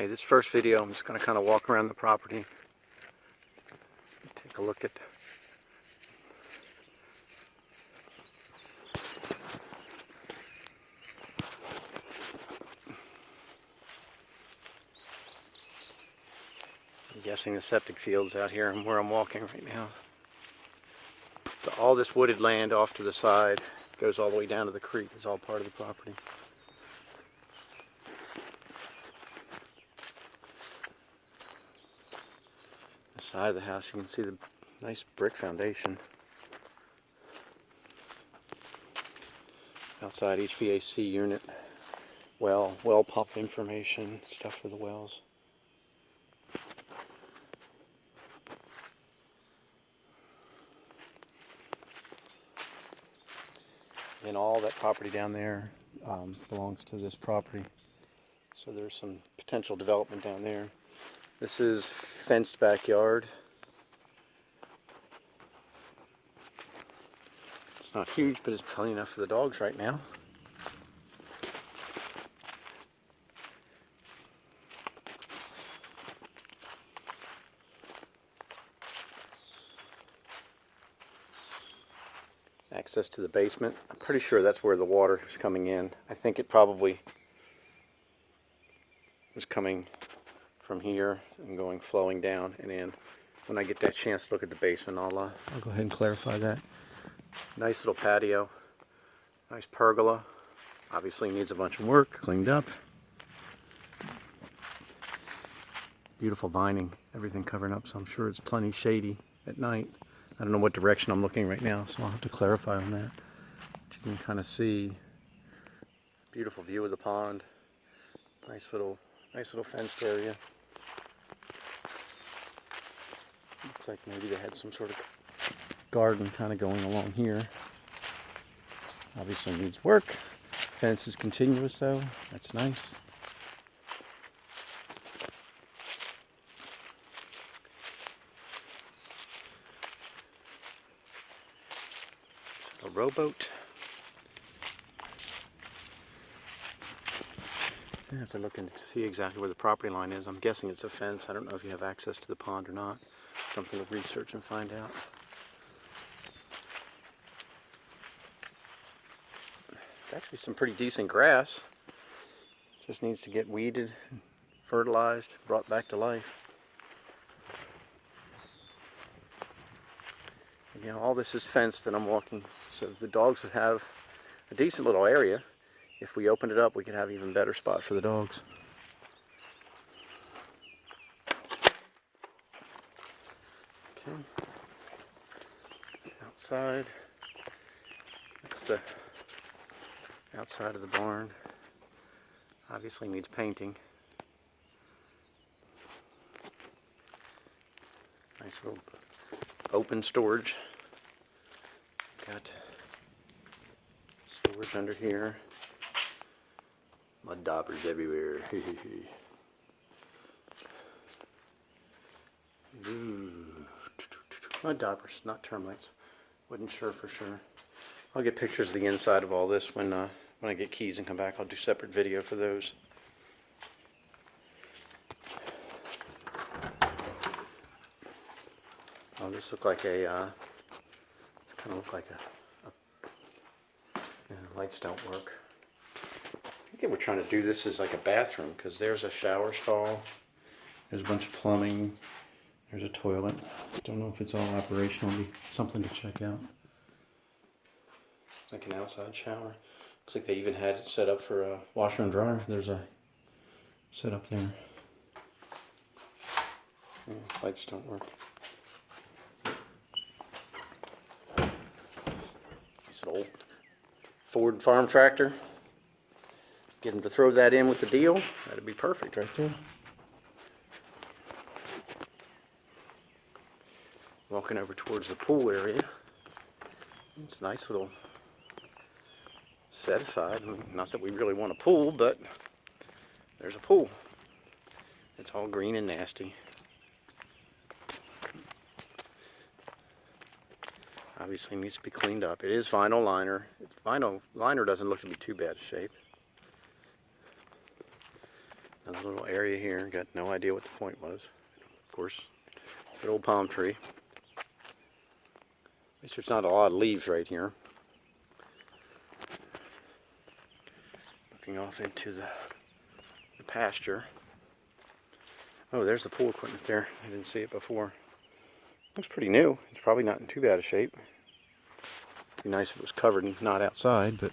Okay, this first video I'm just going to kind of walk around the property, take a look at I'm guessing the septic field's out here and where I'm walking right now. So all this wooded land off to the side goes all the way down to the creek, is all part of the property. The side of the house, you can see the nice brick foundation. Outside HVAC unit, well pump information, stuff for the wells. And all that property down there belongs to this property. So there's some potential development down there. This is fenced backyard. It's not huge, but it's plenty enough for the dogs right now. Access to the basement. I'm pretty sure that's where the water is coming in. I think it probably was coming from here and flowing down and in. When I get that chance to look at the basement, I'll go ahead and clarify that. Nice little patio, nice pergola. Obviously needs a bunch of work, cleaned up. Beautiful vining, everything covered up, so I'm sure it's plenty shady at night. I don't know what direction I'm looking right now, so I'll have to clarify on that. But you can kind of see beautiful view of the pond. Nice little fenced area. Looks like maybe they had some sort of garden kind of going along here. Obviously needs work. Fence is continuous though. That's nice. A rowboat. I have to look and see exactly where the property line is. I'm guessing it's a fence. I don't know if you have access to the pond or not. Something to research and find out. It's actually some pretty decent grass. Just needs to get weeded, fertilized, brought back to life. You know, all this is fenced and I'm walking, so the dogs would have a decent little area. If we opened it up, we could have an even better spot for the dogs. Okay. Outside. That's the outside of the barn. Obviously needs painting. Nice little open storage. Got storage under here. Mud daubers everywhere. Ooh. Mud daubers, not termites. Wasn't sure for sure. I'll get pictures of the inside of all this when I get keys and come back. I'll do separate video for those. Oh, this looked like a. This kind of looked like lights don't work. I think we're trying to do this as like a bathroom because there's a shower stall. There's a bunch of plumbing. There's a toilet. Don't know if it's all operational. It'll be something to check out. It's like an outside shower. Looks like they even had it set up for a washer and dryer. There's a setup there. Yeah, lights don't work. It's an old Ford farm tractor. Get them to throw that in with the deal. That'd be perfect right there. Walking over towards the pool area. It's a nice little set aside. Not that we really want a pool, but there's a pool. It's all green and nasty. Obviously needs to be cleaned up. It is vinyl liner. Vinyl liner doesn't look to be too bad a shape. Another little area here. Got no idea what the point was. Of course, good old palm tree. At least there's not a lot of leaves right here. Looking off into the pasture. Oh, there's the pool equipment there. I didn't see it before. Looks pretty new. It's probably not in too bad a shape. It'd be nice if it was covered and not outside, but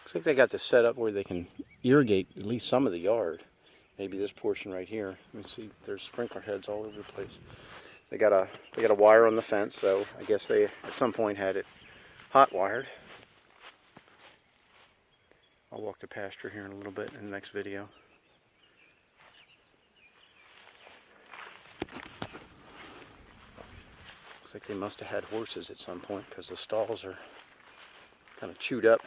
looks like they got this set up where they can irrigate at least some of the yard. Maybe this portion right here. Let me see. There's sprinkler heads all over the place. They got a wire on the fence, so I guess they at some point had it hot wired. I'll walk the pasture here in a little bit in the next video. Looks like they must have had horses at some point because the stalls are kind of chewed up.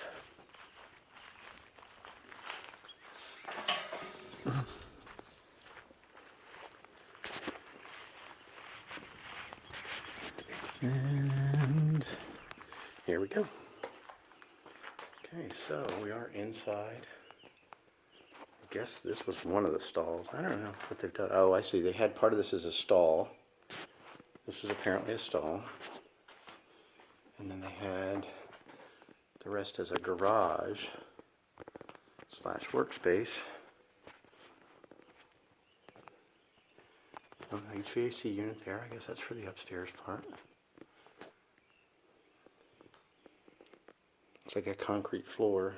And here we go. Okay, so we are inside. I guess this was one of the stalls. I don't know what they've done. Oh, I see. They had part of this as a stall. This was apparently a stall. And then they had the rest as a garage / workspace. Oh, HVAC unit there. I guess that's for the upstairs part. It's like a concrete floor.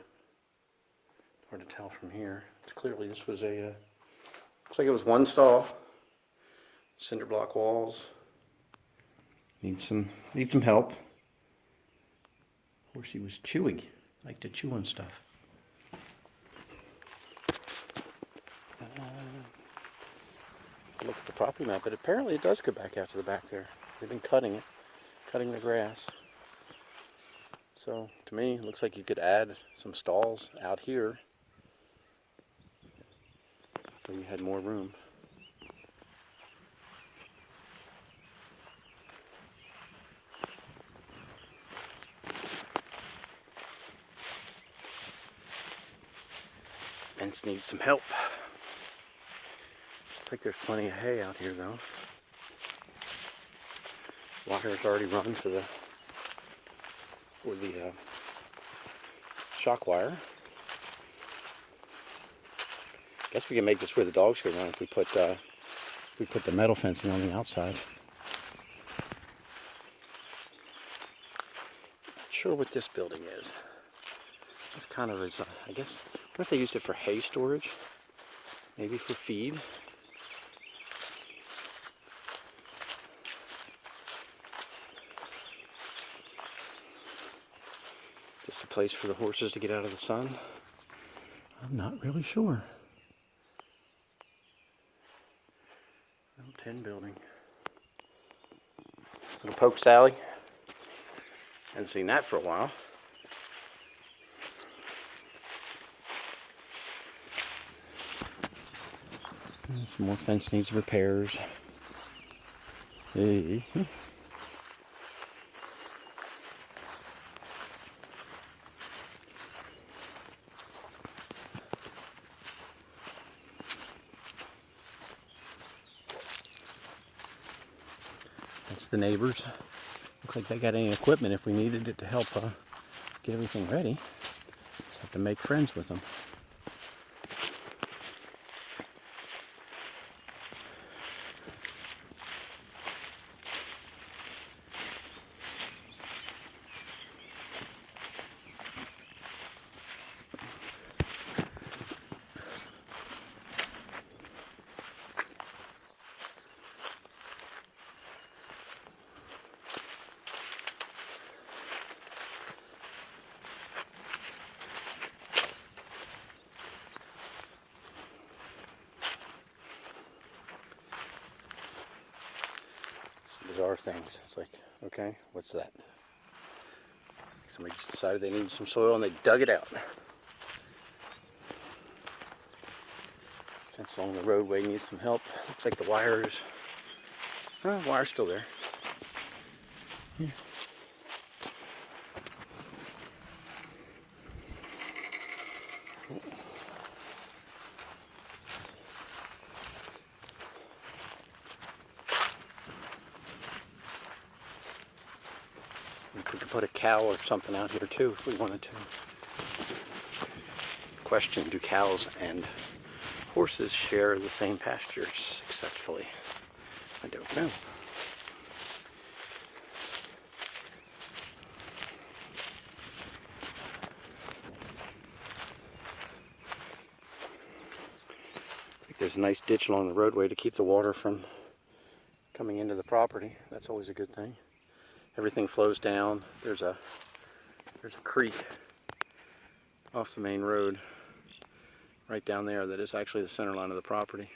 Hard to tell from here. It's clearly this was a. Looks like it was one stall. Cinder block walls. Needs some help. Horsey was chewy. Like to chew on stuff. Look at the property map, but apparently it does go back out to the back there. They've been cutting the grass. So to me, it looks like you could add some stalls out here where you had more room. Fence needs some help. Looks like there's plenty of hay out here though. Water's already run for the shock wire. Guess we can make this where the dogs can run if we put the metal fencing on the outside. Not sure what this building is. It's kind of is I guess. What if they used it for hay storage? Maybe for feed. Just a place for the horses to get out of the sun. I'm not really sure. Little tin building. Little poke Sally. Hadn't seen that for a while. Some more fence needs repairs. Hey. That's the neighbors. Looks like they got any equipment if we needed it to help get everything ready. Just have to make friends with them. Bizarre things. It's like, okay, what's that? Somebody just decided they needed some soil and they dug it out. Fence along the roadway needs some help. Looks like the wire's still there. Yeah. put a cow or something out here too if we wanted to. Question, do cows and horses share the same pastures successfully? I don't know. There's a nice ditch along the roadway to keep the water from coming into the property. That's always a good thing. Everything flows down. There's a creek off the main road right down there that is actually the center line of the property.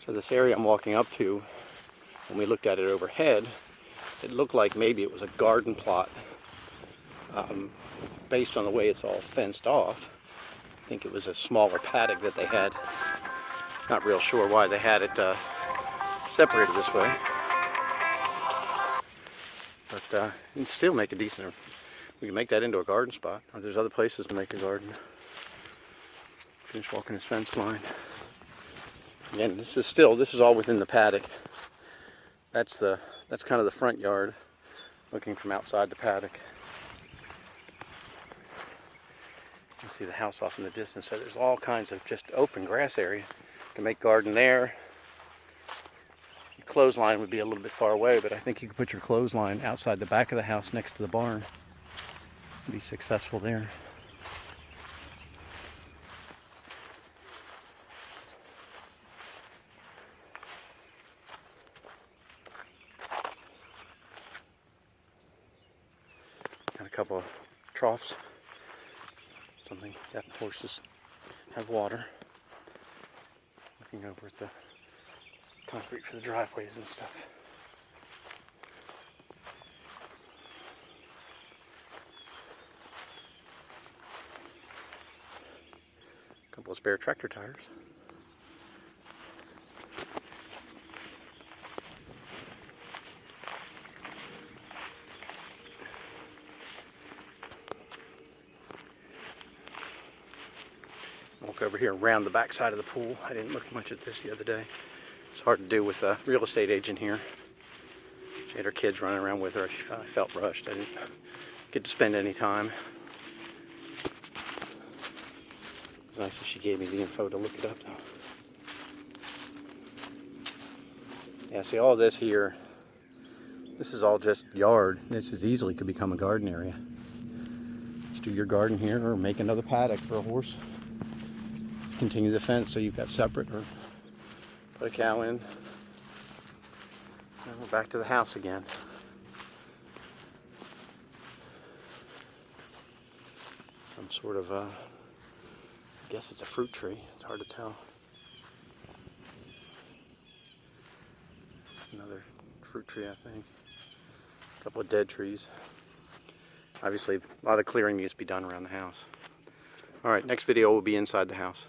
So this area I'm walking up to, when we looked at it overhead, it looked like maybe it was a garden plot. Based on the way it's all fenced off, I think it was a smaller paddock that they had. Not real sure why they had it separated this way. But you can still make a decent, we can make that into a garden spot. Or there's other places to make a garden. Finish walking this fence line. Again, this is all within the paddock. That's kind of the front yard, looking from outside the paddock. You can see the house off in the distance. So there's all kinds of just open grass area. You can make garden there. Your clothesline would be a little bit far away, but I think you could put your clothesline outside the back of the house next to the barn. Be successful there. Got a couple of troughs. Something that horses have water. Looking over at the concrete for the driveways and stuff. A couple of spare tractor tires. Walk over here around the back side of the pool. I didn't look much at this the other day. It's hard to do with a real estate agent here. She had her kids running around with her. I felt rushed. I didn't get to spend any time. It was nice that she gave me the info to look it up though. Yeah, see all this here, this is all just yard. This is easily could become a garden area. Just do your garden here or make another paddock for a horse. Continue the fence so you've got separate, or put a cow in. And we're back to the house again. Some sort of, I guess it's a fruit tree. It's hard to tell. Another fruit tree, I think. A couple of dead trees. Obviously, a lot of clearing needs to be done around the house. All right, next video will be inside the house.